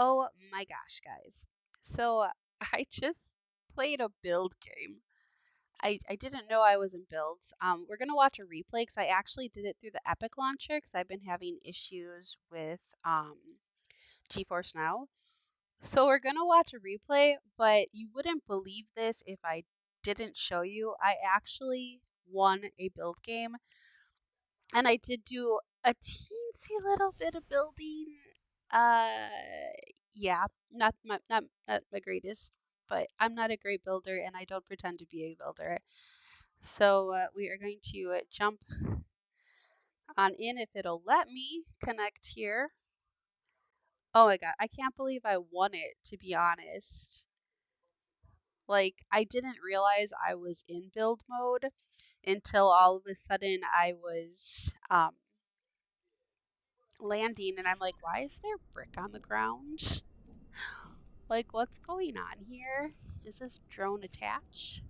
Oh my gosh, guys. So I just played a build game. I didn't know I was in builds. We're gonna watch a replay because I actually did it through the Epic launcher because I've been having issues with GeForce Now. So we're gonna watch a replay, but you wouldn't believe this if I didn't show you. I actually won a build game, and I did do a teensy little bit of building. Uh, yeah, not my greatest, but I'm not a great builder, and I don't pretend to be a builder. So we are going to jump on in if it'll let me connect here. Oh my God, I can't believe I won it, to be honest. Like, I didn't realize I was in build mode until all of a sudden I was landing, and I'm like, why is there brick on the ground? Like, what's going on here? Is this drone attach?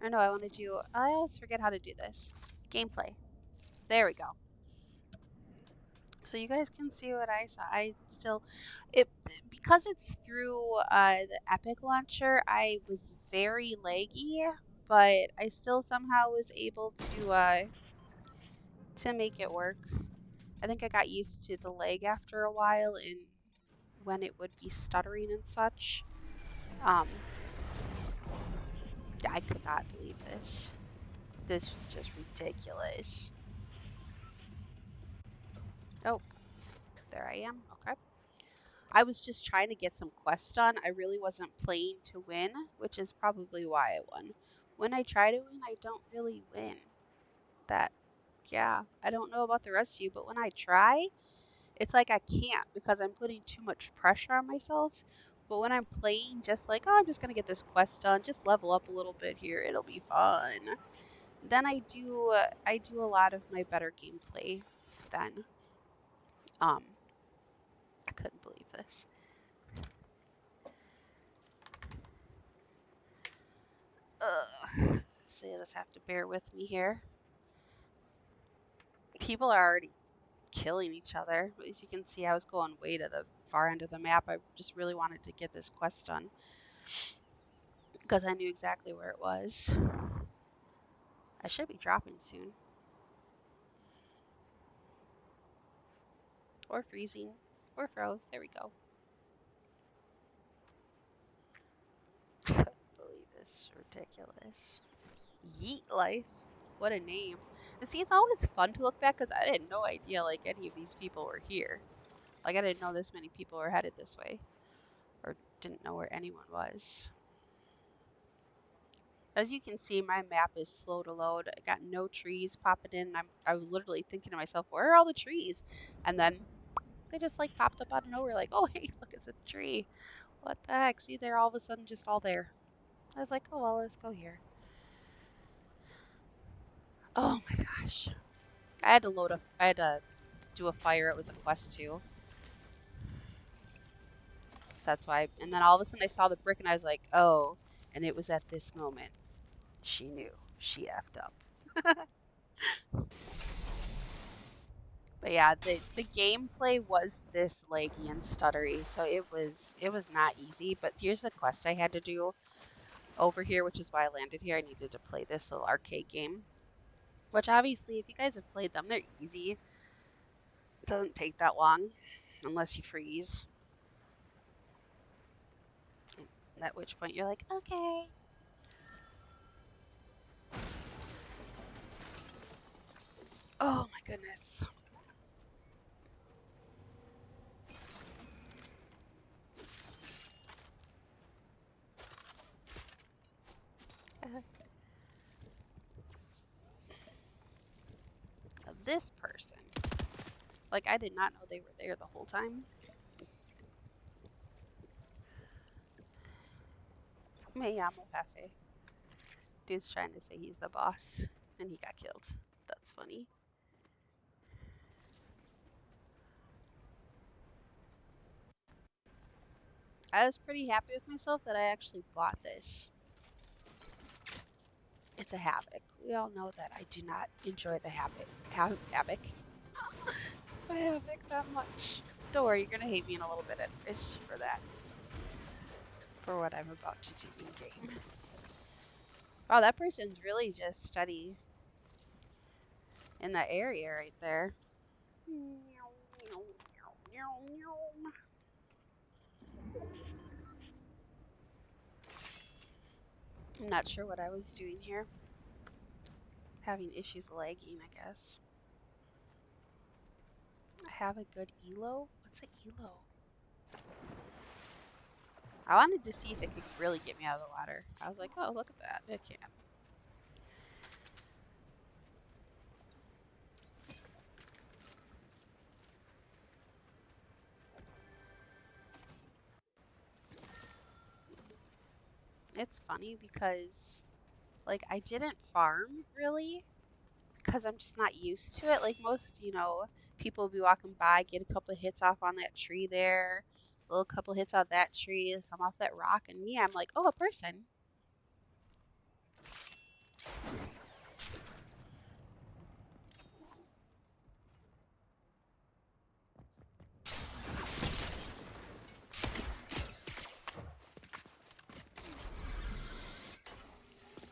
Or no, I want to do, I always forget how to do this. Gameplay. There we go. So you guys can see what I saw. I still, it because it's through the Epic launcher, I was very laggy, but I still somehow was able to make it work. I think I got used to the lag after a while and when it would be stuttering and such. I could not believe this. This was just ridiculous. Oh, there I am. Okay. I was just trying to get some quests done. I really wasn't playing to win, which is probably why I won. When I try to win, I don't really win. Yeah, I don't know about the rest of you, but when I try, it's like I can't because I'm putting too much pressure on myself. But when I'm playing, just like, oh, I'm just gonna get this quest done, just level up a little bit here, it'll be fun. Then I do a lot of my better gameplay then. Um, I couldn't believe this. Ugh. So you just have to bear with me here. People are already killing each other. As you can see, I was going way to the far end of the map. I just really wanted to get this quest done because I knew exactly where it was. I should be dropping soon. Or freezing. Or froze. There we go. I couldn't believe this. Ridiculous. Yeet Life. What a name. And see, it's always fun to look back because I had no idea like any of these people were here. Like I didn't know this many people were headed this way. Or didn't know where anyone was. As you can see, my map is slow to load. I got no trees popping in. I was literally thinking to myself, where are all the trees? And then they just like popped up out of nowhere like, oh, hey, look, it's a tree. What the heck? See, they're all of a sudden just all there. I was like, oh, well, let's go here. Oh my gosh. I had to do a fire. It was a quest too. So that's why. And then all of a sudden I saw the brick and I was like, oh. And it was at this moment she knew she effed up. But yeah, the gameplay was this laggy and stuttery, so it was not easy. But here's a quest I had to do over here, which is why I landed here. I needed to play this little arcade game, which obviously, if you guys have played them, they're easy. It doesn't take that long, unless you freeze. At which point you're like, okay. Oh my goodness. This person. Like, I did not know they were there the whole time. Me llamo Pepe. Dude's trying to say he's the boss, and he got killed. That's funny. I was pretty happy with myself that I actually bought this. It's a Havoc. We all know that I do not enjoy the Havoc. Havoc that much. Don't worry, you're gonna hate me in a little bit anyways for that. For what I'm about to do in game. Wow, that person's really just steady in that area right there. I'm not sure what I was doing here. Having issues lagging, I guess. I have a good elo? What's an elo? I wanted to see if it could really get me out of the water. I was like, oh, look at that. It can. It's funny because, like, I didn't farm really because I'm just not used to it. Like, most, people will be walking by, get a couple of hits off on that tree there, a little couple hits off that tree, some off that rock, and me, I'm like, oh, a person.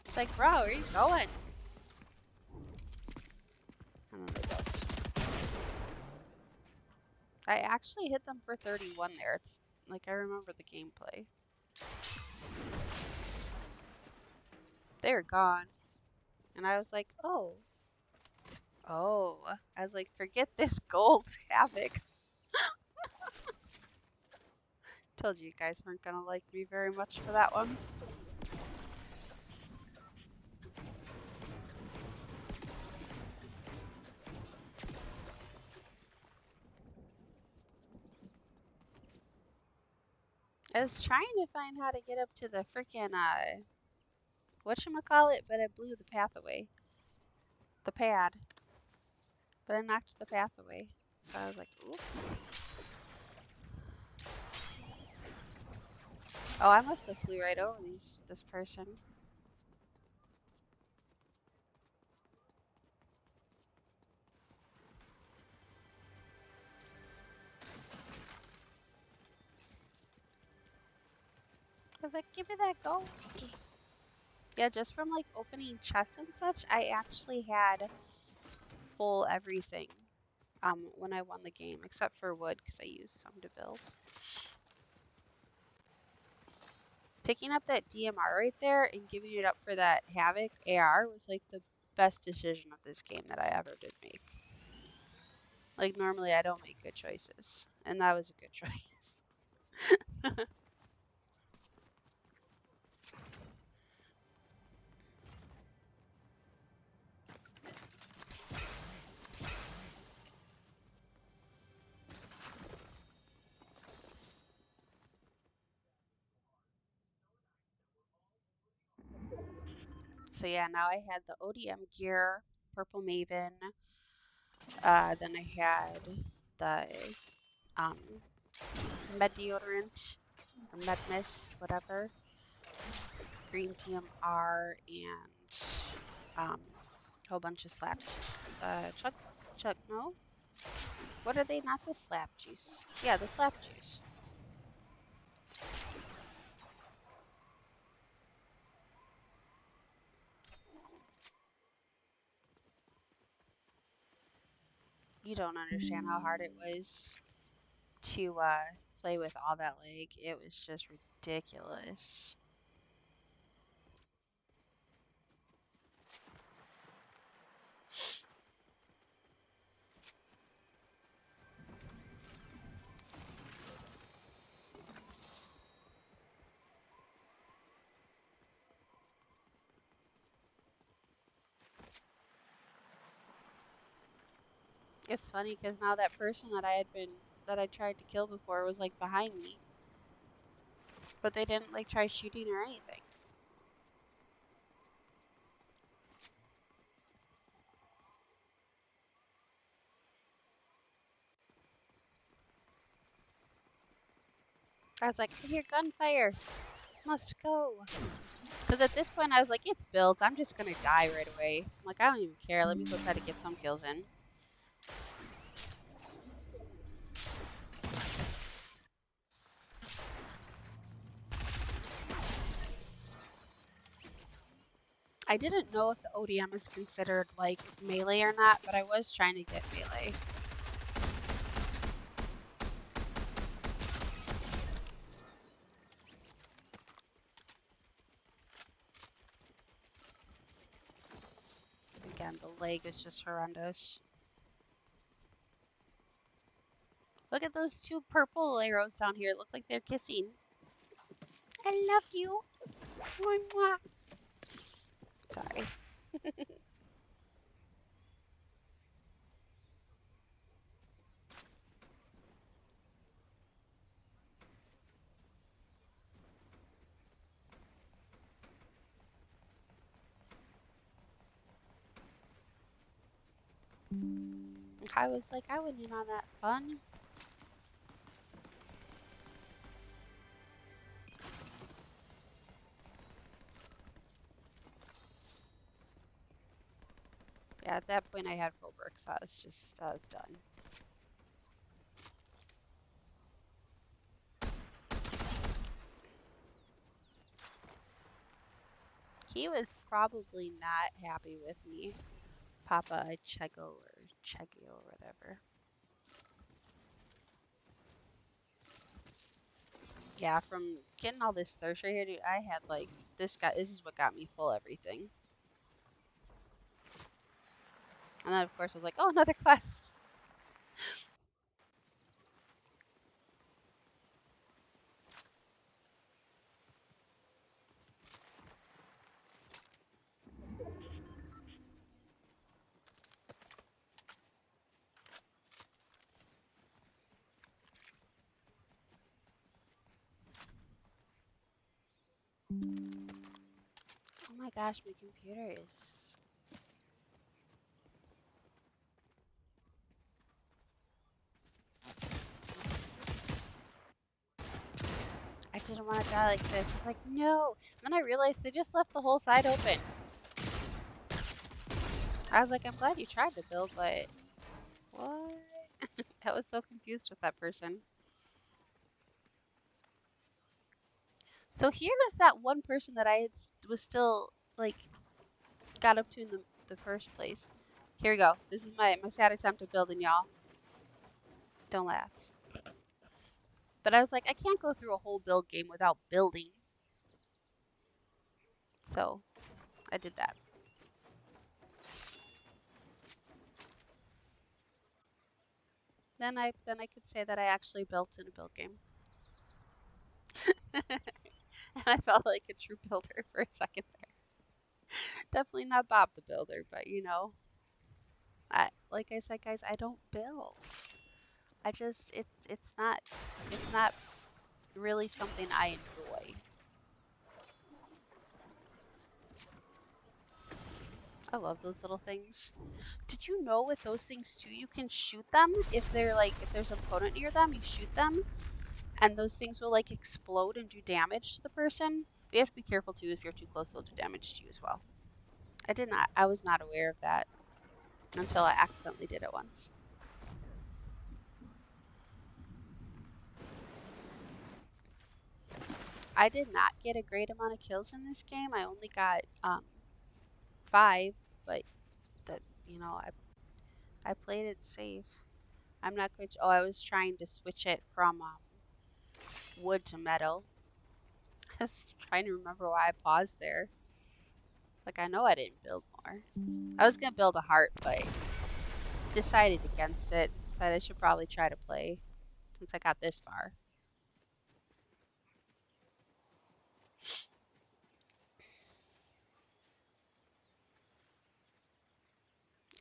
It's like, bro, where are you going? And then they don't. I actually hit them for 31 there. It's like I remember the gameplay. They were gone. And I was like, oh. Oh. I was like, forget this gold, Havoc. Told you guys weren't gonna like me very much for that one. I was trying to find how to get up to the freaking, whatchamacallit, but I blew the path away. The pad. But I knocked the path away. So I was like, oop. Oh, I must have flew right over this person. I was like, give me that gold. Yeah, just from like opening chests and such, I actually had full everything when I won the game, except for wood because I used some to build. Picking up that DMR right there and giving it up for that Havoc AR was like the best decision of this game that I ever did make. Like normally I don't make good choices, and that was a good choice. So yeah, now I had the ODM gear, Purple Maven. Then I had the um, med deodorant or med mist, whatever. Green DMR and a whole bunch of slap juice. No? What are they? Not the slap juice. Yeah, the slap juice. You don't understand how hard it was to play with all that lag. It was just ridiculous. It's funny because now that person that I tried to kill before was like behind me. But they didn't like try shooting or anything. I was like, I hear gunfire. Must go. Because at this point I was like, it's built. I'm just going to die right away. I'm like, I don't even care. Let me go try to get some kills in. I didn't know if the ODM is considered like melee or not, but I was trying to get melee. Again, the lag is just horrendous. Look at those two purple arrows down here. It looks like they're kissing. I love you. Mwah, mwah. Sorry. I was like, I went in on that fun. Yeah, at that point I had full bricks. I was done. He was probably not happy with me. Papa Chego or Chegio or whatever. Yeah, from getting all this thirst right here, dude, I had like this is what got me full everything. And then of course I was like, oh, another quest. Oh my gosh, my computer is. I didn't want to die like this. I was like, no. And then I realized they just left the whole side open. I was like, I'm glad you tried to build, but what? I was so confused with that person. So here was that one person that was still like got up to in the first place. Here we go. This is my sad attempt at building, y'all. Don't laugh. But I was like, I can't go through a whole build game without building. So I did that. Then I could say that I actually built in a build game. And I felt like a true builder for a second there. Definitely not Bob the Builder, but you know, like I said, guys, I don't build. I just it's not really something I enjoy. I love those little things. Did you know with those things too, you can shoot them if they're like if there's an opponent near them, you shoot them, and those things will like explode and do damage to the person. But you have to be careful too. If you're too close, they'll do damage to you as well. I was not aware of that until I accidentally did it once. I did not get a great amount of kills in this game. I only got 5, but that you know I played it safe. I'm not going to. Oh, I was trying to switch it from wood to metal. I was trying to remember why I paused there. It's like I know I didn't build more. I was gonna build a heart, but decided against it. Decided I should probably try to play since I got this far.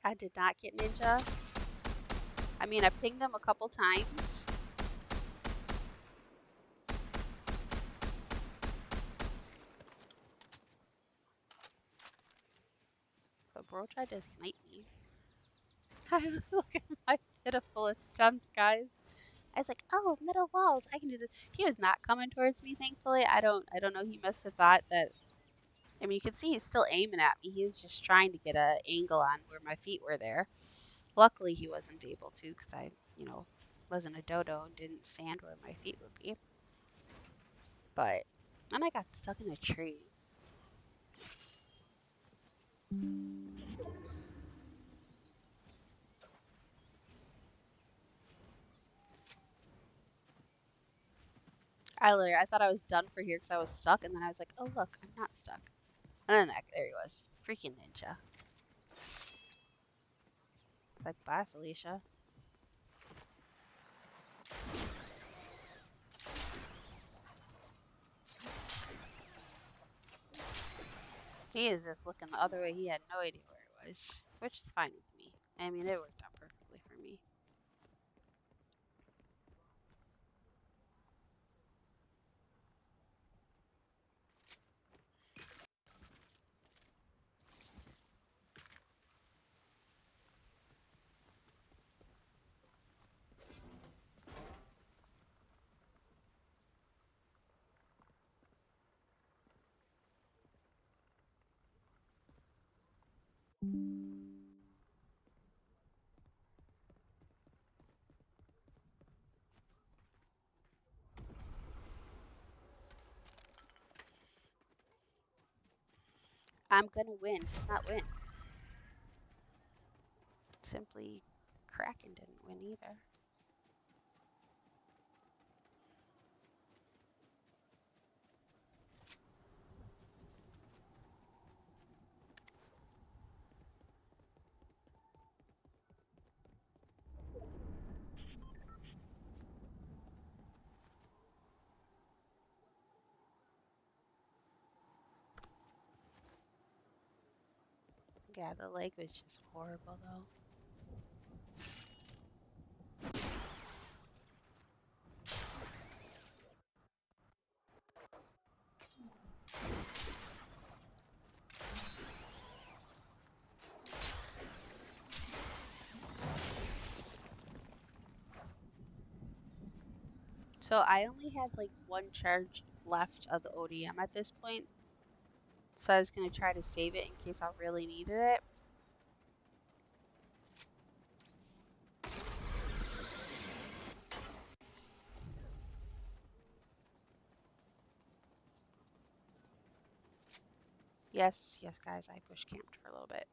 I did not get ninja. I mean, I pinged them a couple times. But bro tried to snipe me. Look at my pitiful attempt, guys. I was like, oh, metal walls, I can do this. He was not coming towards me, thankfully. I don't know. He must have thought that. I mean, you can see he's still aiming at me. He was just trying to get an angle on where my feet were there. Luckily, he wasn't able to because I, you know, wasn't a dodo and didn't stand where my feet would be. But then I got stuck in a tree. I thought I was done for here because I was stuck, and then I was like, oh look, I'm not stuck. And then there he was, freaking ninja. Like, bye, Felicia. He is just looking the other way. He had no idea where it was, which is fine with me. I mean, it worked out perfectly for me. I'm gonna win, not win. Simply, Kraken didn't win either. Yeah, the leg was just horrible though. So I only had like one charge left of the ODM at this point. So I was gonna try to save it in case I really needed it. Yes, yes, guys, I bush camped for a little bit.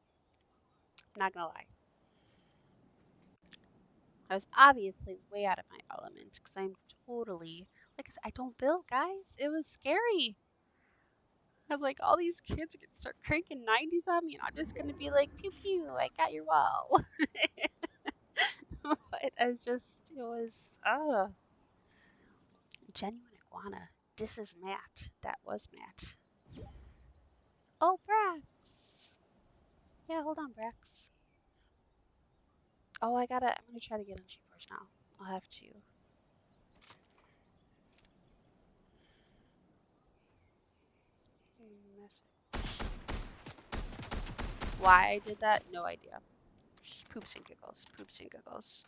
Not gonna lie. I was obviously way out of my element because I'm totally, like I said, I don't build, guys. It was scary. I was like, all these kids are gonna start cranking 90s on me, and I'm just gonna be like, pew pew, I got your wall. But I just, it was, genuine iguana. This is Matt. That was Matt. Oh, Brax. Yeah, hold on, Brax. Oh, I'm gonna try to get on GeForce now. I'll have to. Why I did that? No idea. Poops and giggles. Poops and giggles.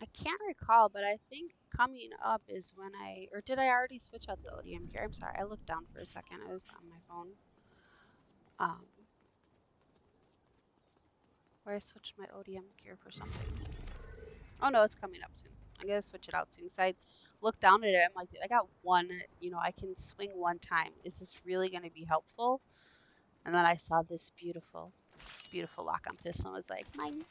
I can't recall, but I think coming up is when or did I already switch out the ODM gear? I'm sorry, I looked down for a second. I was on my phone. Um, where I switched my ODM gear for something. Oh no, it's coming up soon. I'm gonna switch it out soon. Cause I looked down at it. I'm like, I got one. I can swing one time. Is this really gonna be helpful? And then I saw this beautiful, beautiful lock-on pistol and was like, mine.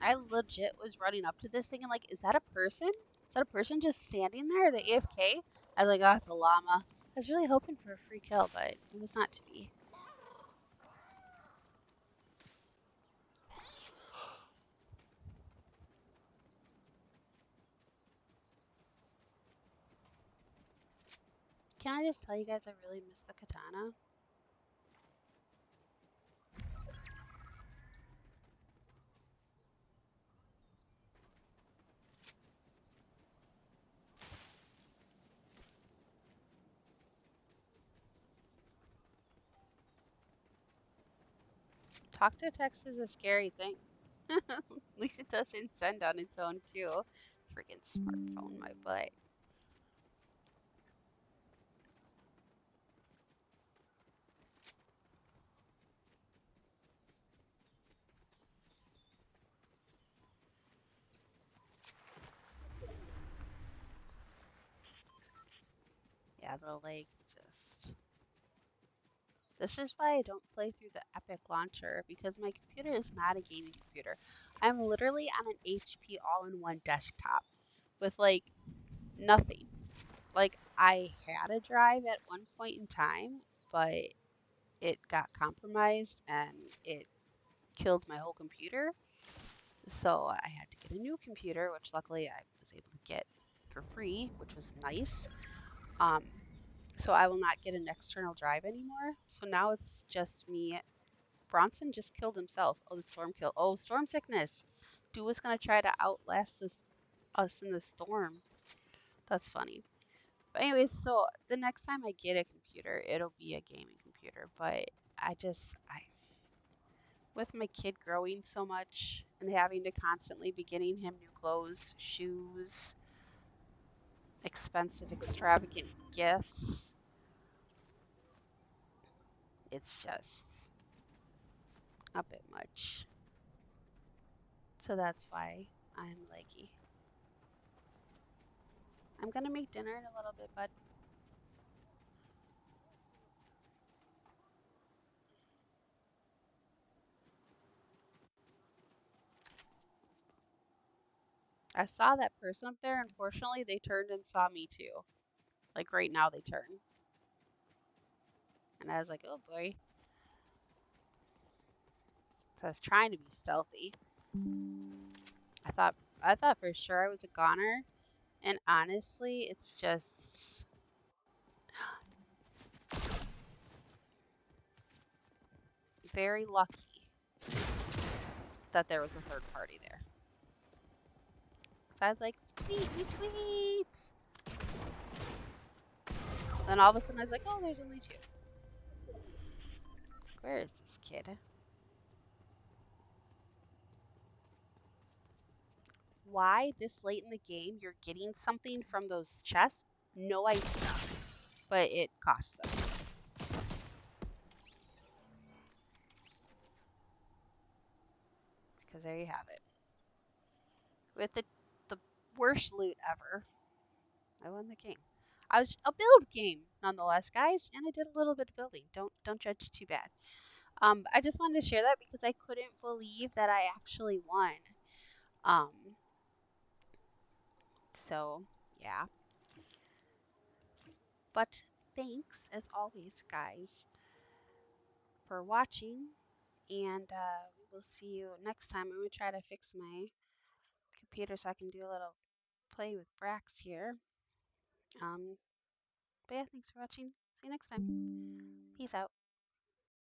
I legit was running up to this thing and like, is that a person? Is that a person just standing there? Are they AFK? I was like, oh, it's a llama. I was really hoping for a free kill, but it was not to be. Can I just tell you guys I really miss the katana? Talk to text is a scary thing. At least it doesn't send on its own too. Freaking smartphone, my butt. Yeah, the leg just. This is why I don't play through the Epic launcher because my computer is not a gaming computer. I'm literally on an HP all-in-one desktop with like nothing. Like I had a drive at one point in time, but it got compromised and it killed my whole computer. So I had to get a new computer, which luckily I was able to get for free, which was nice. Um, so I will not get an external drive anymore. So now it's just me. Bronson just killed himself. Oh, the storm kill. Oh, storm sickness. Dude was gonna try to outlast us in the storm. That's funny. But anyways, so the next time I get a computer, it'll be a gaming computer. But I with my kid growing so much and having to constantly be getting him new clothes, shoes, expensive, extravagant gifts, it's just a bit much. So that's why I'm leggy. I'm gonna make dinner in a little bit, bud. I saw that person up there. Unfortunately, they turned and saw me too. Like right now, they turn. And I was like, oh boy. So I was trying to be stealthy. I thought I thought for sure I was a goner. And honestly, it's just very lucky that there was a third party there. So I was like, we tweet. Then all of a sudden I was like, oh, there's only two. Where is this kid? Why this late in the game you're getting something from those chests? No idea. But it costs them. Because there you have it. With the worst loot ever, I won the game. I was a build game nonetheless, guys, and I did a little bit of building. Don't judge too bad. I just wanted to share that because I couldn't believe that I actually won. Um, so yeah. But thanks as always, guys, for watching, and we will see you next time. I'm gonna try to fix my computer so I can do a little play with Brax here. But yeah, thanks for watching. See you next time. Peace out.